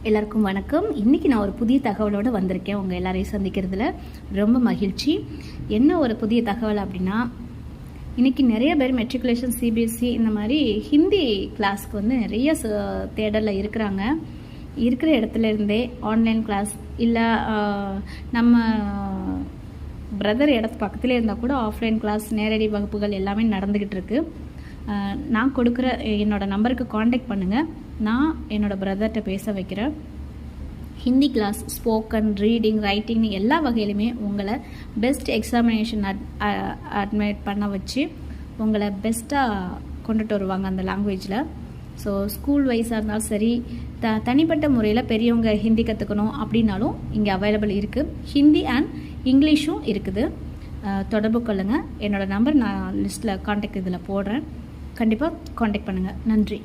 எல்லாருக்கும் வணக்கம். இன்றைக்கி நான் ஒரு புதிய தகவலோடு வந்திருக்கேன். உங்கள் எல்லாரையும் சந்திக்கிறதுல ரொம்ப மகிழ்ச்சி. என்ன ஒரு புதிய தகவல் அப்படின்னா, இன்றைக்கி நிறைய பேர் மெட்ரிகுலேஷன், சிபிஎஸ்சி இந்த மாதிரி ஹிந்தி கிளாஸ்க்கு வந்து நிறைய தேடலில் இருக்கிறாங்க. இருக்கிற இடத்துல இருந்தே ஆன்லைன் கிளாஸ் இல்லை நம்ம பிரதர் இடத்து பக்கத்துலேயே இருந்தால் கூட ஆஃப்லைன் கிளாஸ், நேரடி வகுப்புகள் எல்லாமே நடந்துக்கிட்டு இருக்கு. நான் கொடுக்குற என்னோடய நம்பருக்கு காண்டாக்ட் பண்ணுங்கள். நான் என்னோடய பிரதர்கிட்ட பேச வைக்கிறேன். Hindi class, spoken, reading, writing எல்லா வகையிலுமே உங்களை பெஸ்ட் எக்ஸாமினேஷன் அட்மிட் பண்ண வச்சு உங்களை பெஸ்ட்டாக கொண்டுட்டு வருவாங்க அந்த லாங்குவேஜில். ஸோ ஸ்கூல் வைஸாக இருந்தாலும் சரி, தனிப்பட்ட முறையில் பெரியவங்க ஹிந்தி கற்றுக்கணும் அப்படின்னாலும் இங்கே அவைலபிள் இருக்குது. ஹிந்தி அண்ட் இங்கிலீஷும் இருக்குது. தொடர்பு கொள்ளுங்கள். என்னோடய நம்பர் நான் லிஸ்ட்டில் காண்டாக்ட் இதில் போடுறேன். கண்டிப்பாக காண்டாக்ட் பண்ணுங்கள். நன்றி.